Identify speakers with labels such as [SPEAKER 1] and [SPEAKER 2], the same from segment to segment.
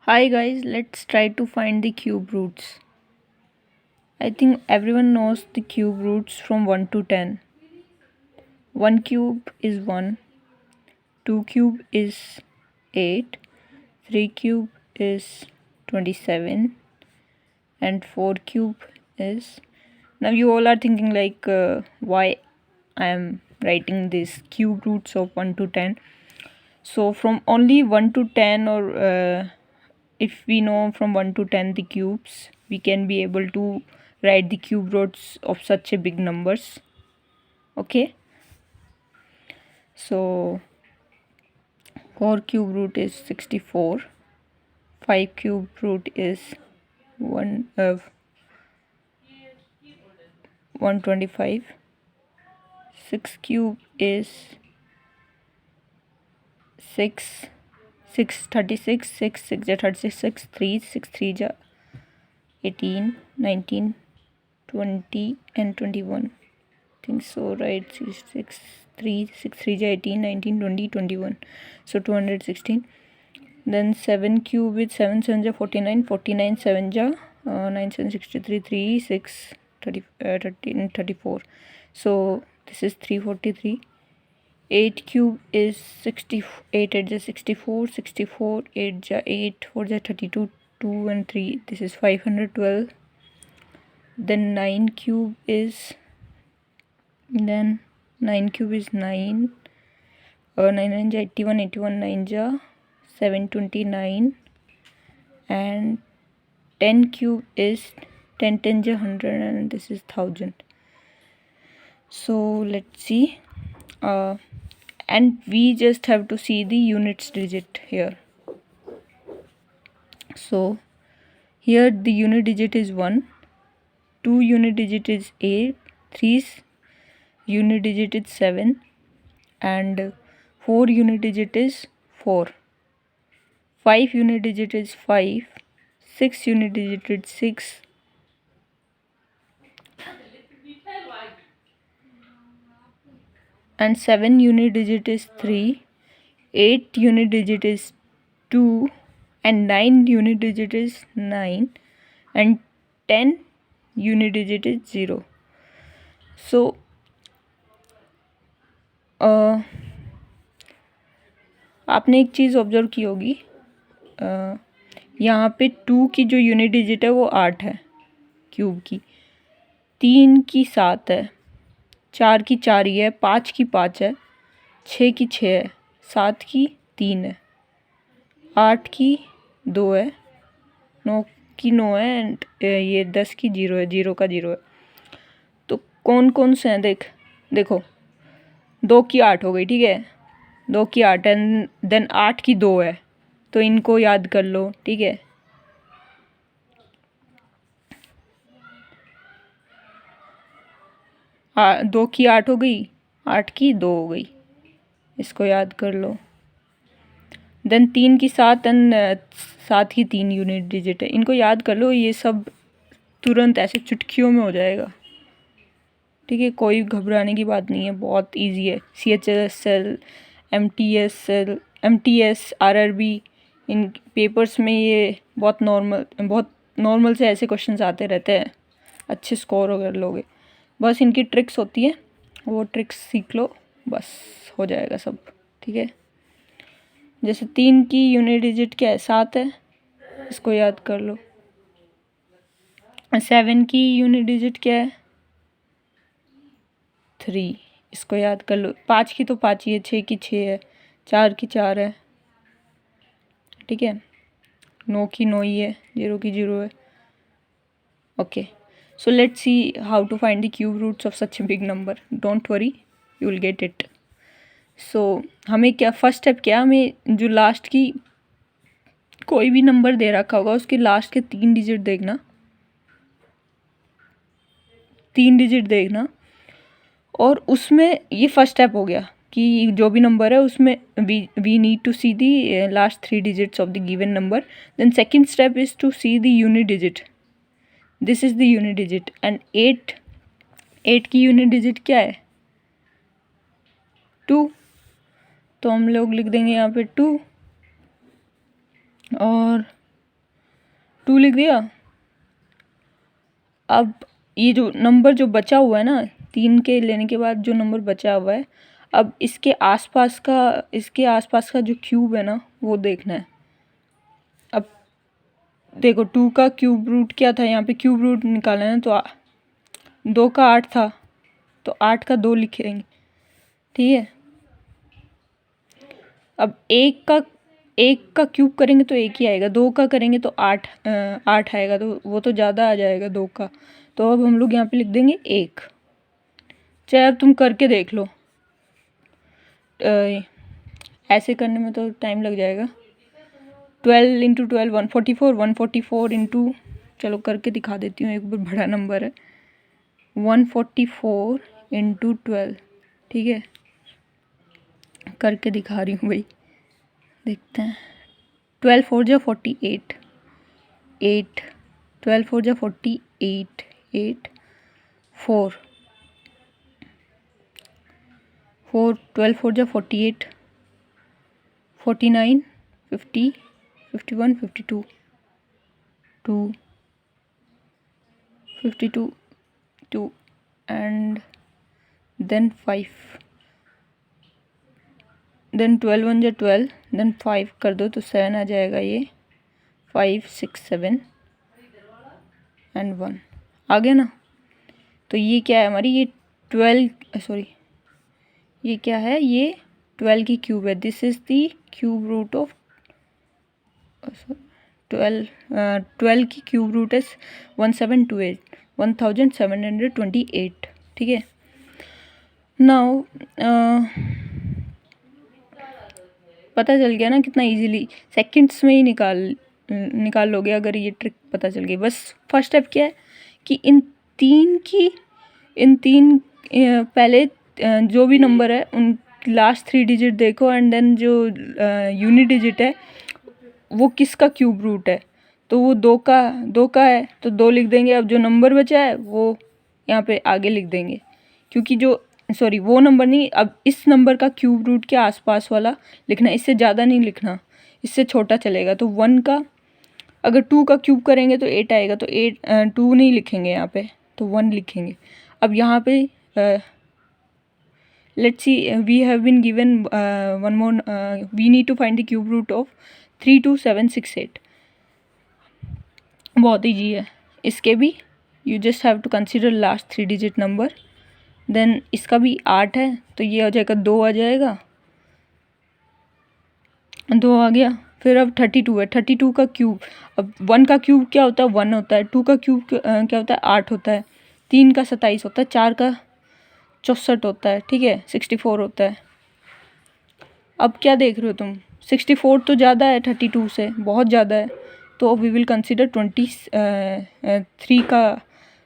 [SPEAKER 1] Hi guys, let's try to find the cube roots. I think everyone knows the cube roots from 1 to 10. 1 cube is 1, 2 cube is 8, 3 cube is 27, and 4 cube is... Now you all are thinking like why I am writing this cube roots of 1 to 10. So from only 1 to 10, or if we know from 1 to 10 the cubes, we can be able to write the cube roots of such a big numbers. Okay, so 4 cube root is 64, 5 cube root is 125, 6 cube is 6, 36, 6 6 ja 36, 3 6 3 ja 18, 19, 20 and 21. Think so, right? 6 3 6 3 ja 18, 19, 20, 21. So 216. Then 7 cube with 7 7 ja 49, 49 7 ja 9 7 63, 3 6 13 34. So this is 343. 8 cube is 68, 8 ja 64, 64 8 ja 8, 4 ja 32, 2 and 3. This is 512. Then 9 cube is 9 cube is 9, 9 9 ja 81, 81 9 ja 729, and 10 cube is 10 10 ja 100, and this is 1000. So let's see, and we just have to see the units digit here. So here the unit digit is 1, 2 unit digit is 8, 3 unit digit is 7, and 4 unit digit is 4, 5 unit digit is 5, 6 unit digit is 6, and 7 unit digit is 3, 8 unit digit is 2, and 9 unit digit is 9, and 10 unit digit is 0. So आपने एक चीज़ observe की होगी, यहाँ पे 2 की जो unit digit है वो 8 है क्यूब की, 3 की 7 है, 4 की 4 ही है, 5 की 5 है, 6 की 6 है, 7 की 3 है, 8 की 2 है, 9 की 9 है, एंड ये 10 की 0 है, 0 का 0 है. तो कौन कौन से हैं देखो 2 की 8 हो गई, ठीक है, 2 की 8 एंड देन 8 की 2 है, तो इनको याद कर लो, ठीक है. दो की 8 हो गई, 8 की 2 हो गई, इसको याद कर लो. देन 3 की 7 एंड 7 की 3 यूनिट डिजिट है, इनको याद कर लो. ये सब तुरंत ऐसे चुटकियों में हो जाएगा, ठीक है, कोई घबराने की बात नहीं है, बहुत इजी है. CHSL, MTSL, MTS, RRB, इन पेपर्स में ये बहुत नॉर्मल से ऐसे क्वेश्चंस आते रहते हैं, अच्छे स्कोर अगर लोगे. बस इनकी ट्रिक्स होती है, वो ट्रिक्स सीख लो, बस हो जाएगा सब, ठीक है. जैसे 3 की यूनिट डिजिट क्या है, 7 है, इसको याद कर लो. 7 की यूनिट डिजिट क्या है, 3, इसको याद कर लो. 5 की तो 5 ही है, 6 की 6 है, 4 की 4 है, ठीक है, 9 की 9 ही है, 0 की 0 है. Okay, so let's see how to find the cube roots of such a big number. Don't worry, you will get it. So हमें क्या फर्स्ट स्टेप क्या, हमें जो लास्ट की कोई भी नंबर दे रखा होगा उसके लास्ट के 3 डिजिट देखना, 3 डिजिट देखना, और उसमें ये फर्स्ट स्टेप हो गया कि जो भी नंबर है उसमें we need to see the last 3 digits of the given number. Then second step is to see the unit digit. This is the unit digit, and 8 की यूनिट डिजिट क्या है, 2, तो हम लोग लिख देंगे यहाँ पे 2, और 2 लिख दिया। अब ये जो नंबर जो बचा हुआ है ना, 3 के लेने के बाद जो नंबर बचा हुआ है, अब इसके आसपास का जो क्यूब है ना वो देखना है। अब देखो 2 का क्यूब रूट क्या था, यहाँ पे क्यूब रूट निकालना है, तो 2 का 8 था, तो 8 का 2 लिखेंगे, ठीक है। अब 1 का क्यूब करेंगे तो 1 ही आएगा, 2 का करेंगे तो 8 आएगा, तो वो तो ज़्यादा आ जाएगा 2 का, तो अब हम लोग यहाँ पे लिख देंगे 1। चाहे अब तुम करके देख लो, ऐसे करने में तो टाइम लग जाएगा। 12 × 12 144, 144 इंटू, चलो करके दिखा देती हूँ, एक बार बड़ा नंबर है, 144 × 12, ठीक है, करके दिखा रही हूँ भाई, देखते हैं। 12 4 जा 48, 8, 12 4 जा 48, 8, 4, 12 4 जा 48, 49, 50, 51, 52, 2, 52, 2, and then 5, then 12 1 जा 12, then 5 कर दो तो 7 आ जाएगा, ये 5 6 7 and 1 आ गया ना। तो ये क्या है हमारी, ये 12, सॉरी ये क्या है, ये 12 की क्यूब है। This is the cube root of 12 की क्यूब रूट है 1728, 1728, ठीक है। नाउ पता चल गया ना कितना इजीली, सेकंड्स में ही निकाल लोगे अगर ये ट्रिक पता चल गई। बस फर्स्ट स्टेप क्या है कि इन तीन पहले जो भी नंबर है उन लास्ट 3 डिजिट देखो, एंड देन जो यूनिट डिजिट है वो किसका क्यूब रूट है, तो वो 2 का है तो 2 लिख देंगे। अब जो नंबर बचा है वो यहाँ पे आगे लिख देंगे, क्योंकि वो नंबर नहीं, अब इस नंबर का क्यूब रूट के आसपास वाला लिखना, इससे ज़्यादा नहीं लिखना, इससे छोटा चलेगा। तो 1 का अगर 2 का क्यूब करेंगे तो 8 आएगा, तो 2 नहीं लिखेंगे यहाँ पे, तो 1 लिखेंगे। अब यहाँ पे let's see, we have been given one more, we need to find the cube root of 32768। बहुत ईजी है इसके भी, you just have to consider last 3 digit number, then इसका भी 8 है तो ये हो जाएगा 2 आ जाएगा, 2 आ गया। फिर अब 32 है, 32 का क्यूब, अब 1 का क्यूब क्या होता है, 1 होता है, 2 का क्यूब क्या होता है, 8 होता है, 3 का 27 होता है, 4 का 64 होता है, ठीक है, 64 होता है। अब क्या देख रहे हो तुम, 64 तो ज़्यादा है 32 से, बहुत ज़्यादा है, तो वी विल कंसिडर 23 का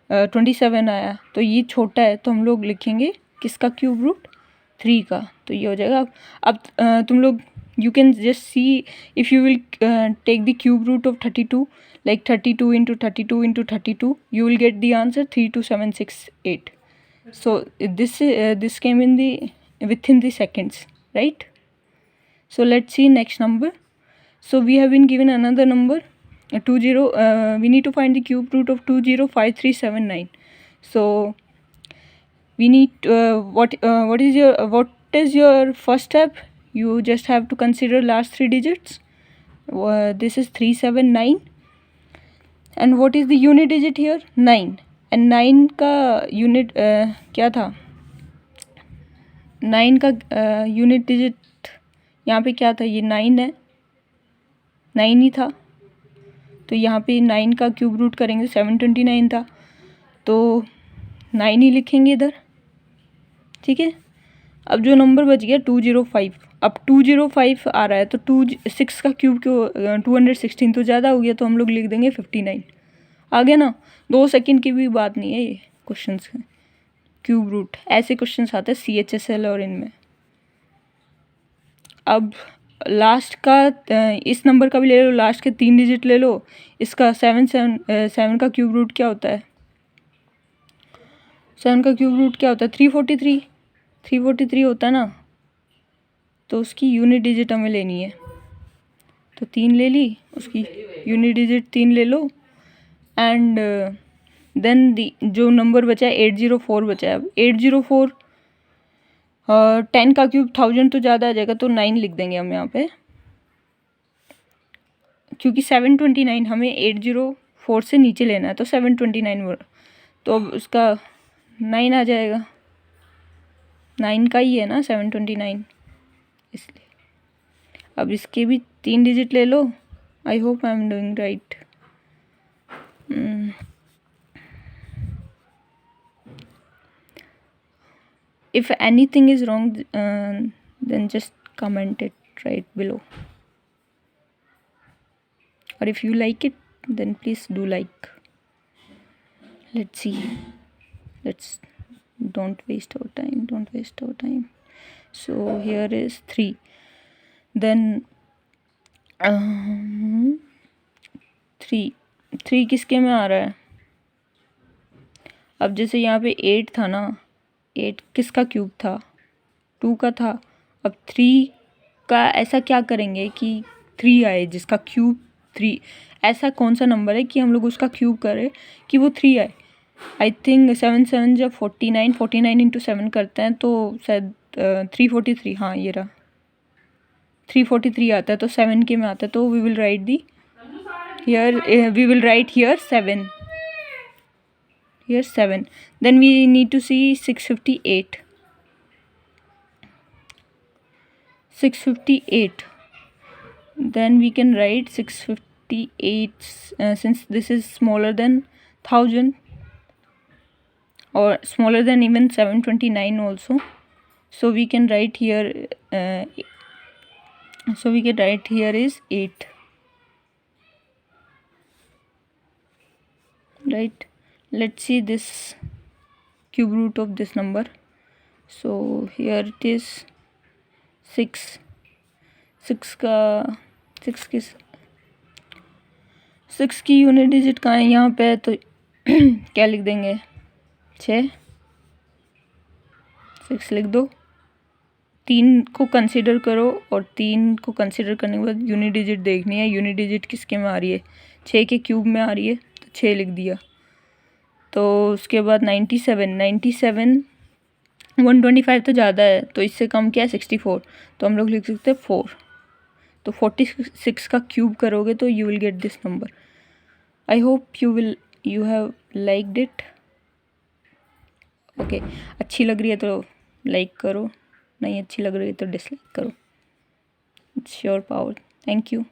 [SPEAKER 1] 27 आया, तो ये छोटा है, तो हम लोग लिखेंगे किसका क्यूब रूट, 3 का, तो ये हो जाएगा। अब तुम लोग you can just see, if you will take the cube root of 32, like 32 into 32 into 32, you will get the answer 32768. So this came in the within the seconds, right? So let's see next number. So we have been given another number, 20, we need to find the cube root of 205379. So we need what is your first step? You just have to consider last 3 digits. This is 379, and what is the unit digit here, 9, and 9 का unit क्या था, 9 का unit digit यहाँ पे क्या था, ये 9 है, 9 ही था, तो यहाँ पे 9 का क्यूब रूट करेंगे 729 था, तो 9 ही लिखेंगे इधर, ठीक है। अब जो नंबर बच गया 205, अब 205 आ रहा है, तो 6 का क्यूब क्यों 216, तो ज़्यादा हो गया, तो हम लोग लिख देंगे 59। आ गया ना, 2 सेकंड की भी बात नहीं है ये क्वेश्चंस का, क्यूब रूट ऐसे क्वेश्चंस आते हैं CHSL और इनमें। अब लास्ट का इस नंबर का भी ले लो, लास्ट के 3 डिजिट ले लो, इसका 7 का क्यूब रूट क्या होता है, 7 का क्यूब रूट क्या होता है, 343 होता है ना, तो उसकी यूनिट डिजिट हमें लेनी है, तो 3 ले ली, उसकी यूनिट डिजिट 3 ले लो एंड देन जो नंबर बचा है 804 बचा है। अब 804 10 का क्यूब 1000 तो ज़्यादा आ जाएगा, तो 9 लिख देंगे हम यहाँ पे, क्योंकि 729 हमें 804 से नीचे लेना है, तो 729 तो अब उसका 9 आ जाएगा, 9 का ही है ना 729, इसलिए। अब इसके भी 3 डिजिट ले लो। I hope I am doing right. If anything is wrong, then just comment it right below. Or if you like it, then please do like. Let's see. Don't waste our time. So here is 3. Then 3 किसके में आ रहा है? अब जैसे यहाँ पे 8 था ना, 8 किसका क्यूब था? 2 का था। अब 3 का ऐसा क्या करेंगे कि 3 आए, जिसका क्यूब 3। ऐसा कौन सा नंबर है कि हम लोग उसका क्यूब करें कि वो 3 आए? आई थिंक 7 7 जब 49 इंटू 7 करते हैं तो शायद 343, हाँ ये रहा 343 आता है, तो 7 के में आता है, तो we will write here 7. Here 7. Then we need to see 658. 658. Then we can write 658 since this is smaller than 1000 or smaller than even 729 also. So we can write here. Is 8. Right. Let's see this cube root of this number. So here it is 6. 6 की unit digit कहाँ है? यहाँ पे, तो क्या लिख देंगे? 6 लिख दो। 3 को कंसीडर करो, और 3 को कंसीडर करने के बाद यूनिट डिजिट देखनी है। यूनिट डिजिट किसके में आ रही है? 6 के क्यूब में आ रही है, तो 6 लिख दिया। तो उसके बाद 97 125 तो ज़्यादा है, तो इससे कम क्या है? 64, तो हम लोग लिख सकते हैं 4। तो 46 का क्यूब करोगे तो you will get this number. I hope you have liked it. Okay, अच्छी लग रही है तो लाइक करो, नहीं अच्छी लग रही है तो डिसलाइक करो। It's your power. Thank you.